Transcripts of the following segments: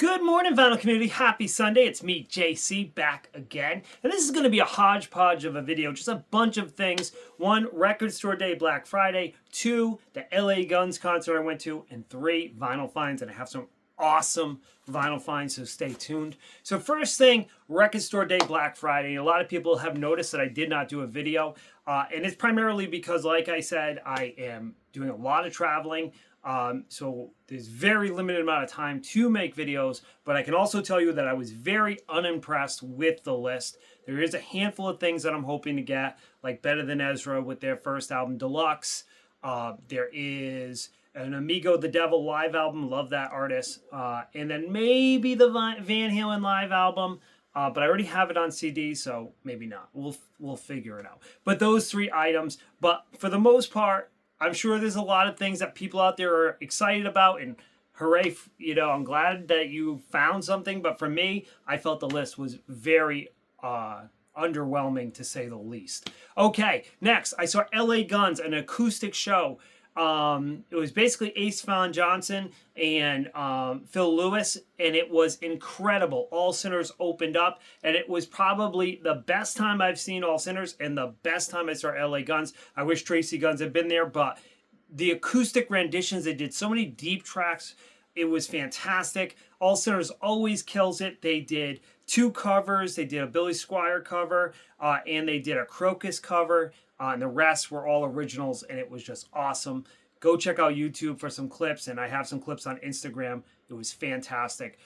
Good morning, Vinyl community. Happy Sunday. It's me, JC, back again. And this is going to be a hodgepodge of a video, just a bunch of things. One, Record Store Day, Black Friday. Two, the LA Guns concert I went to. And three, vinyl finds. And I have some awesome vinyl finds, so stay tuned. So first thing, Record Store Day, Black Friday. A lot of people have noticed that I did not do a video. And it's primarily because, like I said, I am doing a lot of traveling. So there's very limited amount of time to make videos, but I can also tell you that I was very unimpressed with the list. There is a handful of things that I'm hoping to get, like Better Than Ezra with their first album, Deluxe. There is an Amigo the Devil live album, love that artist. And then maybe the Van Halen live album, but I already have it on CD, so maybe not. We'll figure it out. But those three items, but for the most part, I'm sure there's a lot of things that people out there are excited about, and hooray, I'm glad that you found something. But for me, I felt the list was very underwhelming, to say the least. Okay, next, I saw LA Guns, an acoustic show. It was basically Ace Von Johnson and Phil Lewis, and it was incredible. All Sinners opened up, and it was probably the best time I've seen All Sinners and the best time I saw LA Guns. I wish Tracy Guns had been there, but the acoustic renditions, they did so many deep tracks. It was fantastic. All Sinners always kills it. They did two covers. They did a Billy Squier cover, and they did a Crocus cover. And the rest were all originals, and it was just awesome. Go check out YouTube for some clips, and I have some clips on Instagram. It was fantastic.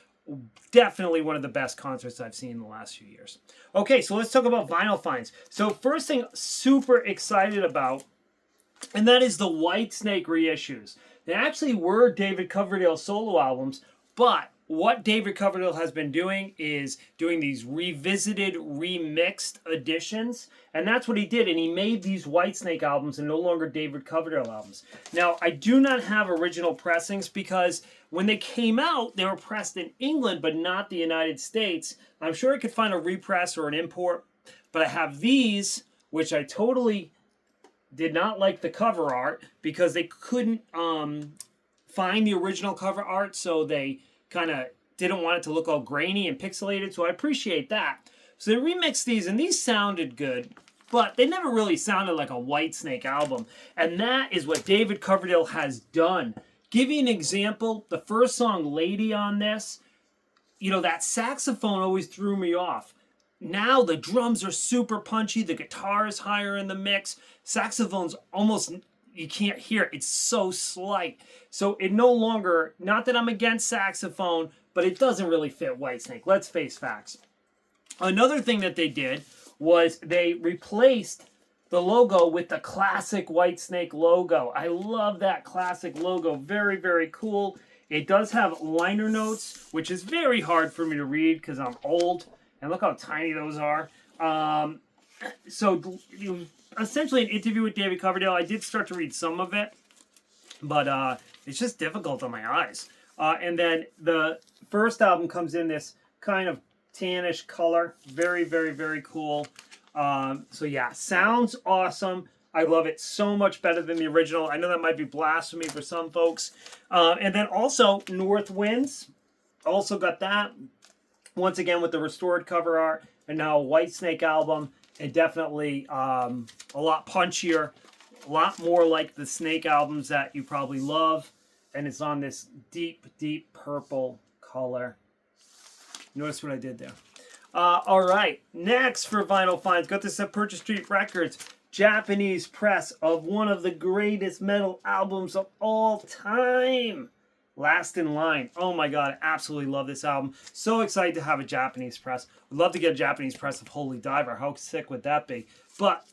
Definitely one of the best concerts I've seen in the last few years. Okay, so let's talk about vinyl finds. So first thing, super excited about, and that is the Whitesnake reissues. They actually were David Coverdale solo albums, but what David Coverdale has been doing is doing these revisited, remixed editions, and that's what he did, and he made these Whitesnake albums and no longer David Coverdale albums. Now, I do not have original pressings because when they came out, they were pressed in England, but not the United States. I'm sure I could find a repress or an import, but I have these, which I totally did not like the cover art because they couldn't find the original cover art, so they kind of didn't want it to look all grainy and pixelated, so I appreciate that. So they remixed these, and these sounded good, but they never really sounded like a Whitesnake album, and that is what David Coverdale has done. Give you an example, the first song, Lady, on this, that saxophone always threw me off. Now the drums are super punchy, the guitar is higher in the mix, saxophone's almost, you can't hear it. It's so slight. So it no longer, not that I'm against saxophone, but it doesn't really fit Whitesnake. Let's face facts. Another thing that they did was they replaced the logo with the classic Whitesnake logo. I love that classic logo. Very, very cool. It does have liner notes, which is very hard for me to read because I'm old. And look how tiny those are. Essentially an interview with David Coverdale. I did start to read some of it, but it's just difficult on my eyes. And then the first album comes in this kind of tannish color. Very, very, very cool. So yeah, sounds awesome. I love it so much better than the original. I know that might be blasphemy for some folks. And then also North Winds. Also got that. Once again with the restored cover art. And now a Whitesnake album. And definitely a lot punchier, a lot more like the Snake albums that you probably love. And it's on this deep, deep purple color. Notice what I did there. All right, next for vinyl finds, got this at Purchase Street Records. Japanese press of one of the greatest metal albums of all time. Last in Line. Oh my God, I absolutely love this album. So excited to have a Japanese press. Would love to get a Japanese press of Holy Diver. How sick would that be? But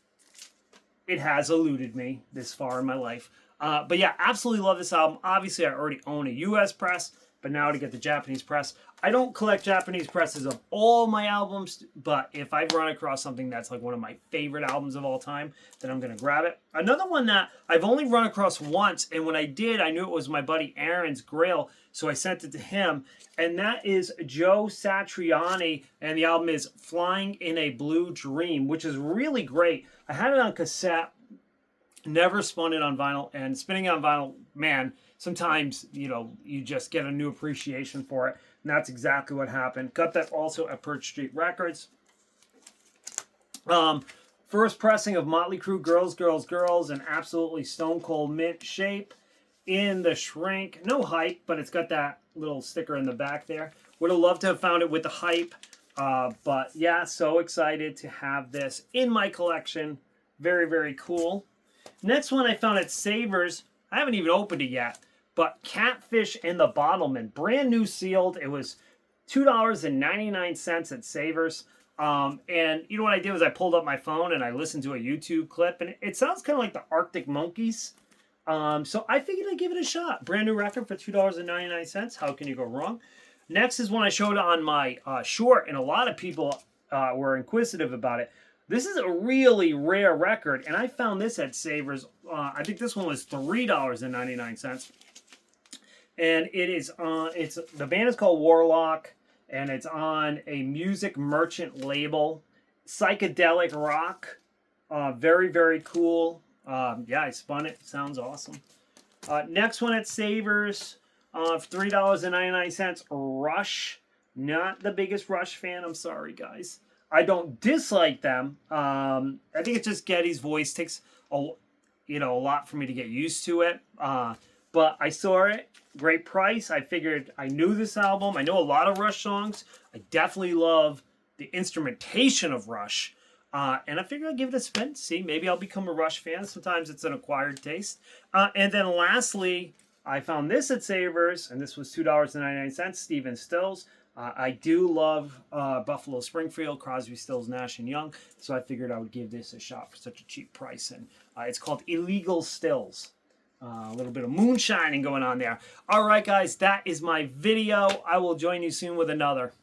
it has eluded me this far in my life. But yeah, absolutely love this album. Obviously, I already own a US press, but now to get the Japanese press. I don't collect Japanese presses of all my albums, but if I run across something that's like one of my favorite albums of all time, then I'm going to grab it. Another one that I've only run across once, and when I did, I knew it was my buddy Aaron's Grail, so I sent it to him, and that is Joe Satriani, and the album is Flying in a Blue Dream, which is really great. I had it on cassette, never spun it on vinyl, and spinning it on vinyl, man, sometimes, you just get a new appreciation for it. And that's exactly what happened. Got that also at Perch Street Records. First pressing of Motley Crue Girls, Girls, Girls, in absolutely stone cold mint shape in the shrink. No hype, but it's got that little sticker in the back there. Would have loved to have found it with the hype. But yeah, so excited to have this in my collection. Very, very cool. Next one I found at Savers. I haven't even opened it yet. But Catfish and the Bottleman. Brand new sealed. It was $2.99 at Savers. And you know what I did was I pulled up my phone and I listened to a YouTube clip. And it sounds kind of like the Arctic Monkeys. So I figured I'd give it a shot. Brand new record for $2.99. How can you go wrong? Next is one I showed on my short, and a lot of people were inquisitive about it. This is a really rare record, and I found this at Savers. I think this one was $3.99, and it is on. The band is called Warlock, and it's on a Music Merchant label, psychedelic rock. Very, very cool. Yeah, I spun it. Sounds awesome. Next one at Savers. $3.99, Rush. Not the biggest Rush fan. I'm sorry, guys. I don't dislike them. I think it's just Geddy's voice takes a lot for me to get used to it. But I saw it. Great price. I figured I knew this album. I know a lot of Rush songs. I definitely love the instrumentation of Rush. And I figured I'd give it a spin. See, maybe I'll become a Rush fan. Sometimes it's an acquired taste. And then lastly, I found this at Savers, and this was $2.99, Stephen Stills. I do love Buffalo Springfield, Crosby, Stills, Nash & Young, so I figured I would give this a shot for such a cheap price. And it's called Illegal Stills. A little bit of moonshining going on there. All right, guys, that is my video. I will join you soon with another.